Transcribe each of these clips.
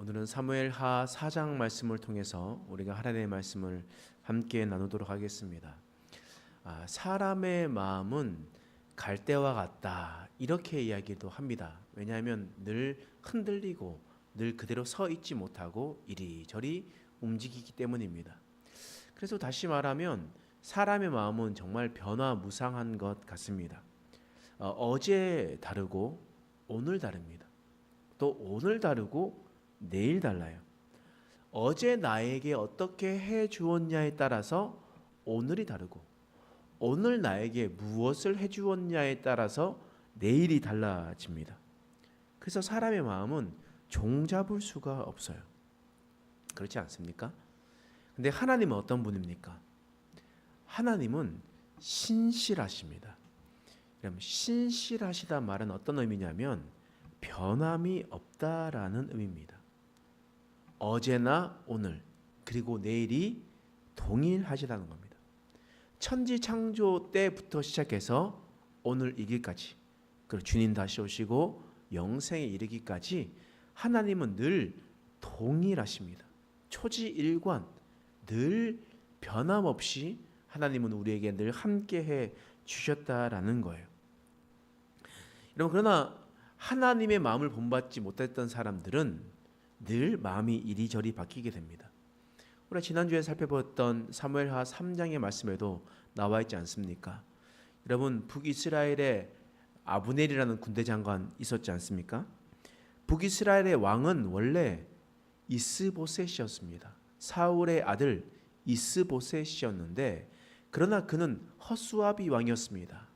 오늘은 사무엘하 4장 말씀을 통해서 우리가 하나님의 말씀을 함께 나누도록 하겠습니다. 사람의 마음은 갈대와 같다 이렇게 이야기도 합니다. 왜냐하면 늘 흔들리고 늘 그대로 서 있지 못하고 이리저리 움직이기 때문입니다. 그래서 다시 말하면 사람의 마음은 정말 변화무쌍한 것 같습니다. 어제 다르고 오늘 다릅니다. 또 오늘 다르고 내일 달라요. 어제 나에게 어떻게 해 주었냐에 따라서 오늘이 다르고 오늘 나에게 무엇을 해 주었냐에 따라서 내일이 달라집니다. 그래서 사람의 마음은 종잡을 수가 없어요. 그렇지 않습니까? 근데 하나님은 어떤 분입니까? 하나님은 신실하십니다. 그럼 신실하시다 말은 어떤 의미냐면 변함이 없다라는 의미입니다. 어제나 오늘 그리고 내일이 동일하시다는 겁니다. 천지 창조 때부터 시작해서 오늘 이기까지 그리고 주님 다시 오시고 영생에 이르기까지 하나님은 늘 동일하십니다. 초지일관 늘 변함없이 하나님은 우리에게 늘 함께해 주셨다라는 거예요. 여러분, 그러나 하나님의 마음을 본받지 못했던 사람들은 늘 마음이 이리저리 바뀌게 됩니다. 우리가 지난주에 살펴봤던 사무엘하 3장의 말씀에도 나와 있지 않습니까? 여러분, 북이스라엘에 아브넬이라는 군대 장관 있었지 않습니까? 북이스라엘의 왕은 원래 이스보셋이었습니다. 사울의 아들 이스보셋이었는데 그러나 그는 허수아비 왕이었습니다.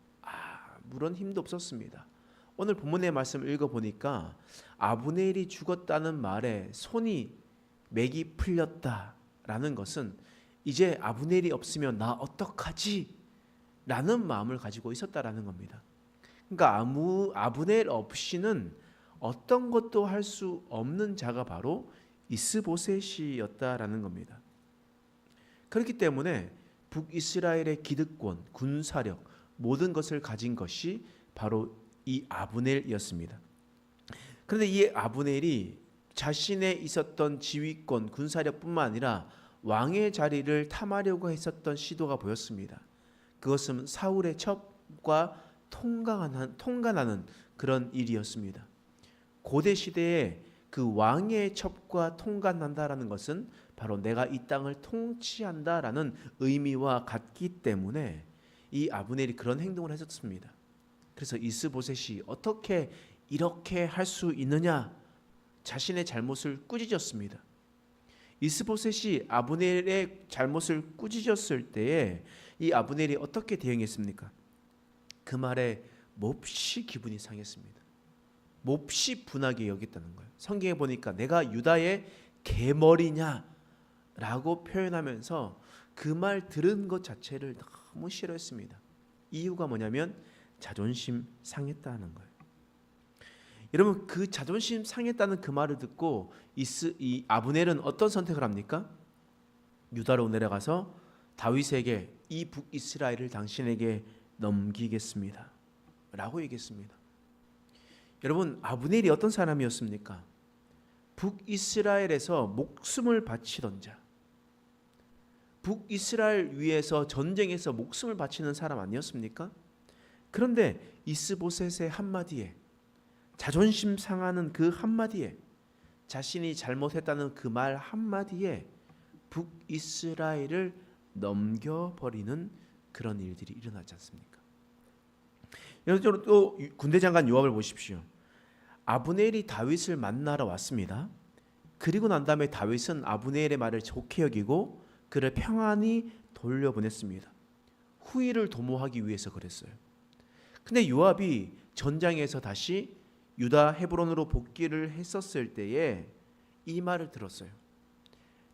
물론 힘도 없었습니다. 오늘 본문의 말씀을 읽어보니까 아브넬이 죽었다는 말에 손이 맥이 풀렸다라는 것은 이제 아브넬이 없으면 나 어떡하지? 라는 마음을 가지고 있었다라는 겁니다. 그러니까 아브넬 없이는 어떤 것도 할 수 없는 자가 바로 이스보셋이었다라는 겁니다. 그렇기 때문에 북이스라엘의 기득권, 군사력, 모든 것을 가진 것이 바로 이 아브넬이었습니다. 그런데 이 아브넬이 자신의 있었던 지휘권, 군사력뿐만 아니라 왕의 자리를 탐하려고 했었던 시도가 보였습니다. 그것은 사울의 첩과 통간하는 그런 일이었습니다. 고대 시대에 그 왕의 첩과 통간한다라는 것은 바로 내가 이 땅을 통치한다라는 의미와 같기 때문에 이 아브넬이 그런 행동을 했었습니다. 그래서 이스보셋이 어떻게 이렇게 할 수 있느냐 자신의 잘못을 꾸짖었습니다. 이스보셋이 아브넬의 잘못을 꾸짖었을 때에 이 아브넬이 어떻게 대응했습니까? 그 말에 몹시 기분이 상했습니다. 몹시 분하게 여겼다는 거예요. 성경에 보니까 내가 유다의 개머리냐 라고 표현하면서 그 말 들은 것 자체를 너무 싫어했습니다. 이유가 뭐냐면 자존심 상했다는 거예요. 여러분, 그 자존심 상했다는 그 말을 듣고 이 아브넬은 어떤 선택을 합니까? 유다로 내려가서 다윗에게 이 북이스라엘을 당신에게 넘기겠습니다 라고 얘기했습니다. 여러분, 아브넬이 어떤 사람이었습니까? 북이스라엘에서 목숨을 바치던 자, 북이스라엘 위에서 전쟁에서 목숨을 바치는 사람 아니었습니까? 그런데 이스보셋의 한마디에, 자존심 상하는 그 한마디에, 자신이 잘못했다는 그 말 한마디에 북이스라엘을 넘겨버리는 그런 일들이 일어나지 않습니까? 여러분, 또 군대 장관 요압을 보십시오. 아브넬이 다윗을 만나러 왔습니다. 그리고 난 다음에 다윗은 아브넬의 말을 좋게 여기고 그를 평안히 돌려보냈습니다. 후위를 도모하기 위해서 그랬어요. 근데 요압이 전장에서 다시 유다 헤브론으로 복귀를 했었을 때에 이 말을 들었어요.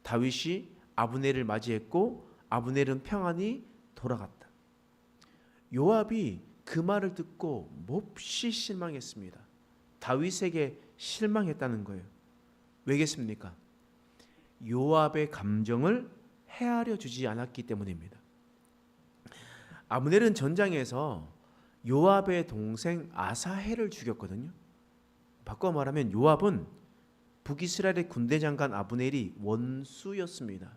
다윗이 아브넬을 맞이했고 아브넬은 평안히 돌아갔다. 요압이 그 말을 듣고 몹시 실망했습니다. 다윗에게 실망했다는 거예요. 왜겠습니까? 요압의 감정을 헤아려 주지 않았기 때문입니다. 아브넬은 전장에서 요압의 동생 아사헬을 죽였거든요. 바꿔 말하면 요압은 북이스라엘의 군대 장관 아브넬이 원수였습니다.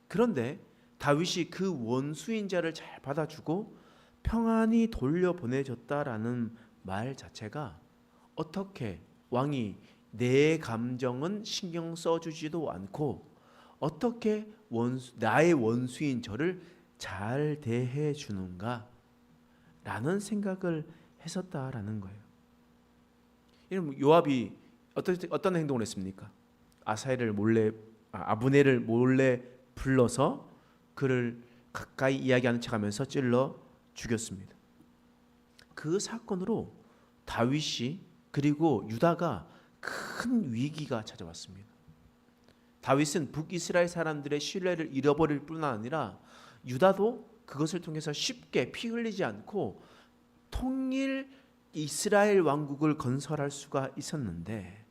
그런데 다윗이 그 원수인 자를 잘 받아주고 평안히 돌려보내줬다라는 말 자체가 어떻게 왕이 내 감정은 신경 써주지도 않고 어떻게 나의 원수인 저를 잘 대해주는가 라는 생각을 했었다라는 거예요. 요압이 어떤 행동을 했습니까? 아브넬을 몰래 불러서 그를 가까이 이야기하는 척하면서 찔러 죽였습니다. 그 사건으로 다윗이 그리고 유다가 큰 위기가 찾아왔습니다. 다윗은 북이스라엘 사람들의 신뢰를 잃어버릴 뿐 아니라 유다도 그것을 통해서 쉽게 피 흘리지 않고 통일 이스라엘 왕국을 건설할 수가 있었는데,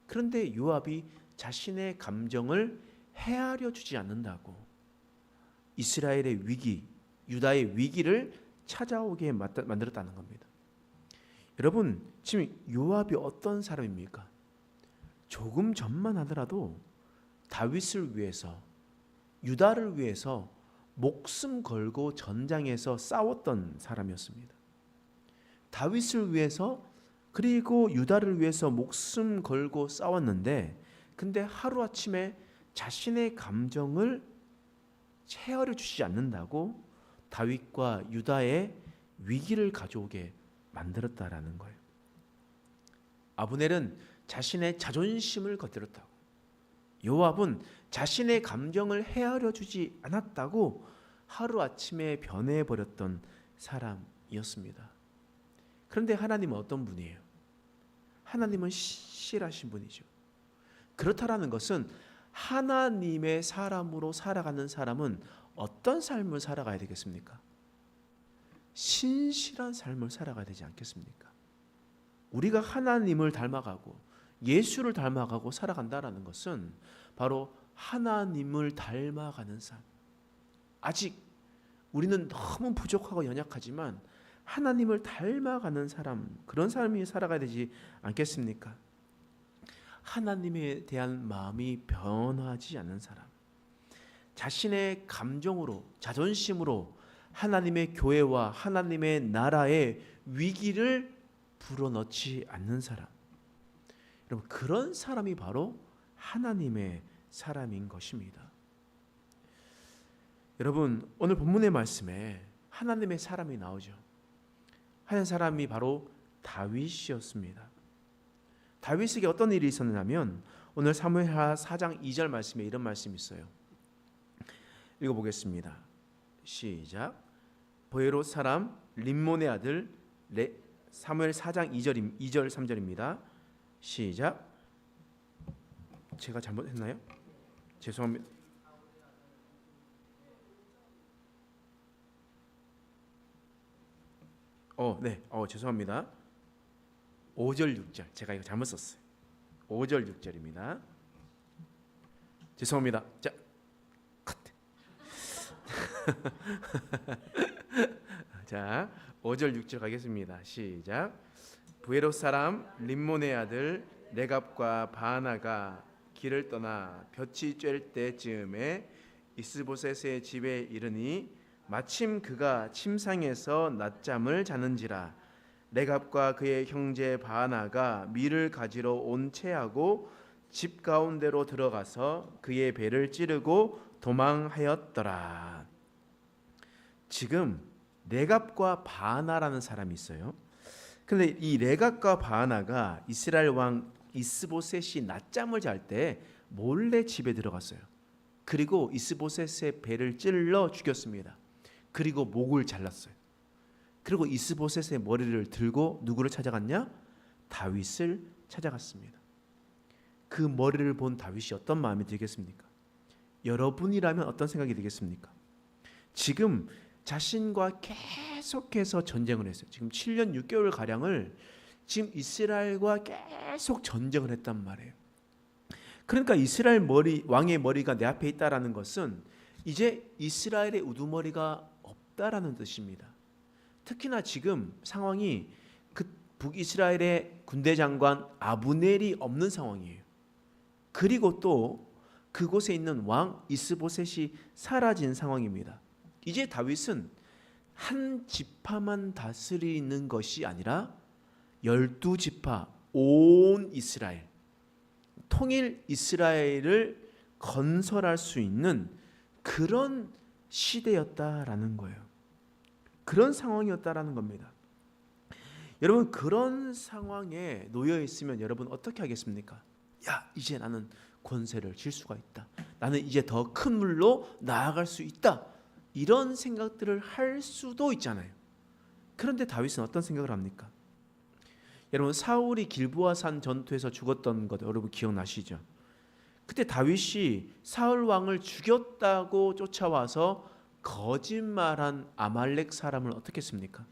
그런데 요압이 자신의 감정을 헤아려 주지 않는다고 이스라엘의 위기, 유다의 위기를 찾아오게 만들었다는 겁니다. 여러분, 지금 요압이 어떤 사람입니까? 조금 전만 하더라도 다윗을 위해서, 유다를 위해서 목숨 걸고 전장에서 싸웠던 사람이었습니다. 다윗을 위해서 그리고 유다를 위해서 목숨 걸고 싸웠는데, 근데 하루아침에 자신의 감정을 헤아려 주지 않는다고 다윗과 유다의 위기를 가져오게 만들었다라는 거예요. 아브넬은 자신의 자존심을 거들었다고, 요압은 자신의 감정을 헤아려 주지 않았다고 하루아침에 변해버렸던 사람이었습니다. 그런데 하나님은 어떤 분이에요? 하나님은 신실하신 분이죠. 그렇다라는 것은 하나님의 사람으로 살아가는 사람은 어떤 삶을 살아가야 되겠습니까? 신실한 삶을 살아가야 되지 않겠습니까? 우리가 하나님을 닮아가고 예수를 닮아가고 살아간다라는 것은 바로 하나님을 닮아가는 삶. 아직 우리는 너무 부족하고 연약하지만 하나님을 닮아가는 사람, 그런 삶이 살아가야 되지 않겠습니까? 하나님에 대한 마음이 변하지 않는 사람, 자신의 감정으로, 자존심으로 하나님의 교회와 하나님의 나라의 위기를 불어넣지 않는 사람, 여러분, 그런 사람이 바로 하나님의 사람인 것입니다. 여러분, 오늘 본문의 말씀에 하나님의 사람이 나오죠. 한 사람이 바로 다윗이었습니다. 다윗에게 어떤 일이 있었냐면 오늘 사무엘하 4장 2절 말씀에 이런 말씀이 있어요. 읽어보겠습니다. 시작. 보에롯 사람 림몬의 아들 사무엘 4장 2절 3절입니다. 시작. 제가 잘못했나요? 죄송합니다. 네. 죄송합니다. 5절 6절 제가 이거 잘못 썼어요. 5절 6절입니다. 죄송합니다. 자, 컷. 자, 5절 6절 가겠습니다. 시작. 부에롯 사람 림몬의 아들 레갑과 바하나가 길을 떠나 볕이 쬐을 때쯤에 이스보셋의 집에 이르니 마침 그가 침상에서 낮잠을 자는지라. 레갑과 그의 형제 바하나가 밀을 가지러 온 채하고 집 가운데로 들어가서 그의 배를 찌르고 도망하였더라. 지금 레갑과 바하나라는 사람이 있어요. 근데 이 레갑과 바하나가 이스라엘 왕 이스보셋이 낮잠을 잘 때 몰래 집에 들어갔어요. 그리고 이스보셋의 배를 찔러 죽였습니다. 그리고 목을 잘랐어요. 그리고 이스보셋의 머리를 들고 누구를 찾아갔냐? 다윗을 찾아갔습니다. 그 머리를 본 다윗이 어떤 마음이 들겠습니까? 여러분이라면 어떤 생각이 들겠습니까? 지금 자신과 계속해서 전쟁을 했어요. 지금 7년 6개월 가량을 지금 이스라엘과 계속 전쟁을 했단 말이에요. 그러니까 이스라엘 왕의 머리가 내 앞에 있다라는 것은 이제 이스라엘의 우두머리가 없다라는 뜻입니다. 특히나 지금 상황이 그 북이스라엘의 군대 장관 아브넬이 없는 상황이에요. 그리고 또 그곳에 있는 왕 이스보셋이 사라진 상황입니다. 이제 다윗은 한 지파만 다스리는 것이 아니라 12지파 온 이스라엘, 통일 이스라엘을 건설할 수 있는 그런 시대였다라는 거예요. 그런 상황이었다라는 겁니다. 여러분, 그런 상황에 놓여 있으면 여러분 어떻게 하겠습니까? 야, 이제 나는 권세를 질 수가 있다. 나는 이제 더 큰 물로 나아갈 수 있다. 이런 생각들을 할 수도 있잖아요. 그런데 다윗은 어떤 생각을 합니까? 여러분, 사울이 길보아산 전투에서 죽었던 것 여러분 기억나시죠? 그때 다윗이 사울 왕을 죽였다고 쫓아와서 거짓말한 아말렉 사람을 어떻게 했습니까?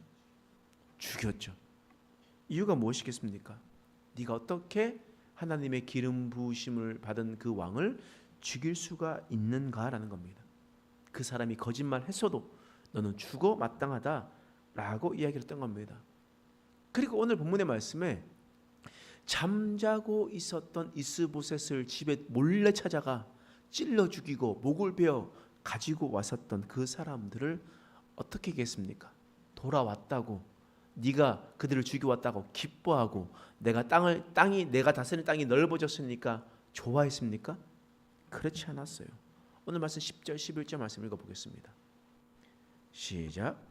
죽였죠. 이유가 무엇이겠습니까? 네가 어떻게 하나님의 기름 부으심을 받은 그 왕을 죽일 수가 있는가라는 겁니다. 그 사람이 거짓말했어도 너는 죽어 마땅하다라고 이야기를 했던 겁니다. 그리고 오늘 본문의 말씀에 잠자고 있었던 이스보셋을 집에 몰래 찾아가 찔러 죽이고 목을 베어 가지고 왔었던 그 사람들을 어떻게 했습니까? 돌아왔다고, 네가 그들을 죽여왔다고 기뻐하고 내가 다스리는 땅이 넓어졌으니까 좋아했습니까? 그렇지 않았어요. 오늘 말씀 10절 11절 말씀 읽어보겠습니다. 시작.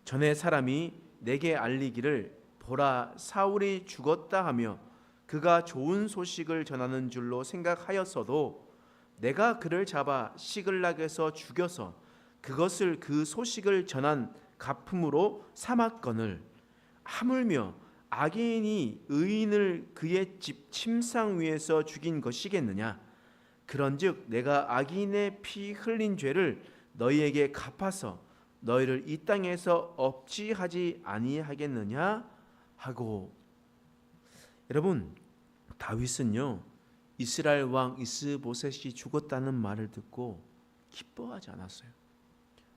전에 사람이 내게 알리기를 보라, 사울이 죽었다 하며 그가 좋은 소식을 전하는 줄로 생각하였어도 내가 그를 잡아 시글락에서 죽여서 그것을 그 소식을 전한 가품으로 삼았거늘 하물며 악인이 의인을 그의 집 침상 위에서 죽인 것이겠느냐? 그런즉 내가 악인의 피 흘린 죄를 너희에게 갚아서 너희를 이 땅에서 없지하지 아니하겠느냐 하고. 여러분, 다윗은요 이스라엘 왕 이스보셋이 죽었다는 말을 듣고 기뻐하지 않았어요.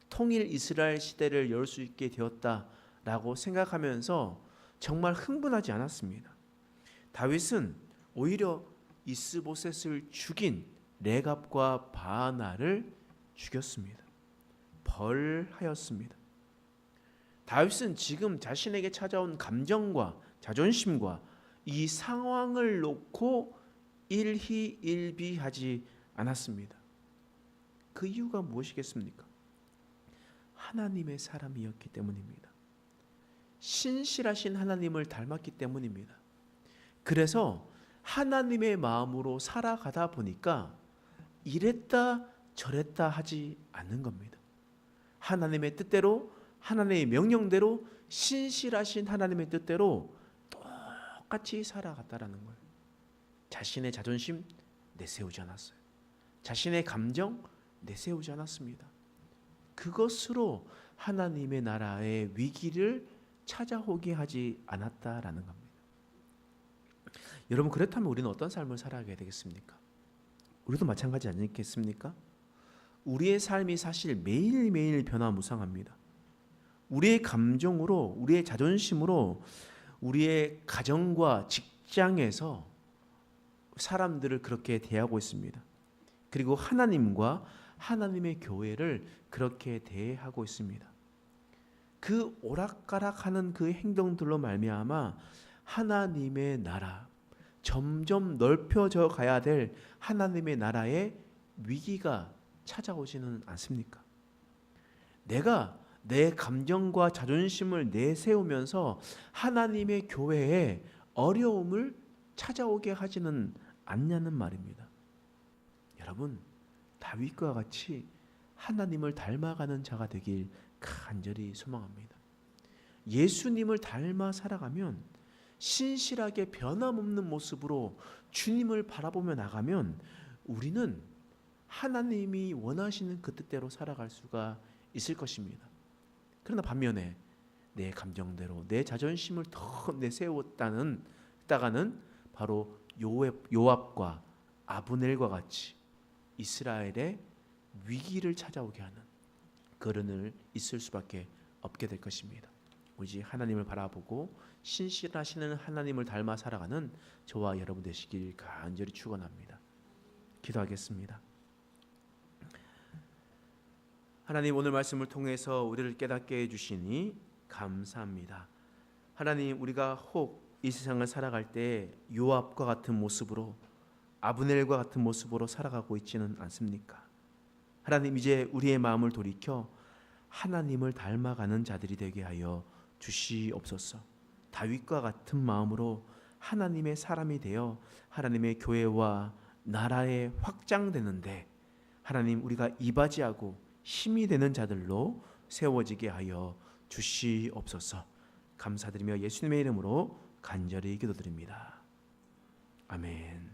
통일 이스라엘 시대를 열 수 있게 되었다라고 생각하면서 정말 흥분하지 않았습니다. 다윗은 오히려 이스보셋을 죽인 레갑과 바나를 죽였습니다. 벌하였습니다. 다윗은 지금 자신에게 찾아온 감정과 자존심과 이 상황을 놓고 일희일비하지 않았습니다. 그 이유가 무엇이겠습니까? 하나님의 사람이었기 때문입니다. 신실하신 하나님을 닮았기 때문입니다. 그래서 하나님의 마음으로 살아가다 보니까 이랬다 저랬다 하지 않는 겁니다. 하나님의 뜻대로, 하나님의 명령대로, 신실하신 하나님의 뜻대로 똑같이 살아갔다라는 거예요. 자신의 자존심 내세우지 않았어요. 자신의 감정 내세우지 않았습니다. 그것으로 하나님의 나라의 위기를 찾아오게 하지 않았다라는 겁니다. 여러분, 그렇다면 우리는 어떤 삶을 살아가야 되겠습니까? 우리도 마찬가지 아니겠습니까? 우리의 삶이 사실 매일매일 변화무쌍합니다. 우리의 감정으로, 우리의 자존심으로, 우리의 가정과 직장에서 사람들을 그렇게 대하고 있습니다. 그리고 하나님과 하나님의 교회를 그렇게 대하고 있습니다. 그 오락가락하는 그 행동들로 말미암아 하나님의 나라, 점점 넓혀져 가야 될 하나님의 나라의 위기가 찾아오지는 않습니까? 내가 내 감정과 자존심을 내세우면서 하나님의 교회에 어려움을 찾아오게 하지는 않냐는 말입니다. 여러분, 다윗과 같이 하나님을 닮아가는 자가 되길 간절히 소망합니다. 예수님을 닮아 살아가면, 신실하게 변함없는 모습으로 주님을 바라보며 나가면 우리는 하나님이 원하시는 그 뜻대로 살아갈 수가 있을 것입니다. 그러나 반면에 내 감정대로 내 자존심을 더 내세웠다가는 바로 요압과 아브넬과 같이 이스라엘의 위기를 찾아오게 하는 그런 일 있을 수밖에 없게 될 것입니다. 오직 하나님을 바라보고 신실하시는 하나님을 닮아 살아가는 저와 여러분 되시길 간절히 축원합니다. 기도하겠습니다. 하나님, 오늘 말씀을 통해서 우리를 깨닫게 해주시니 감사합니다. 하나님, 우리가 혹 이 세상을 살아갈 때 요압과 같은 모습으로, 아브넬과 같은 모습으로 살아가고 있지는 않습니까? 하나님, 이제 우리의 마음을 돌이켜 하나님을 닮아가는 자들이 되게 하여 주시옵소서. 다윗과 같은 마음으로 하나님의 사람이 되어 하나님의 교회와 나라에 확장되는데 하나님, 우리가 이바지하고 힘이 되는 자들로 세워지게 하여 주시옵소서. 감사드리며 예수님의 이름으로 간절히 기도드립니다. 아멘.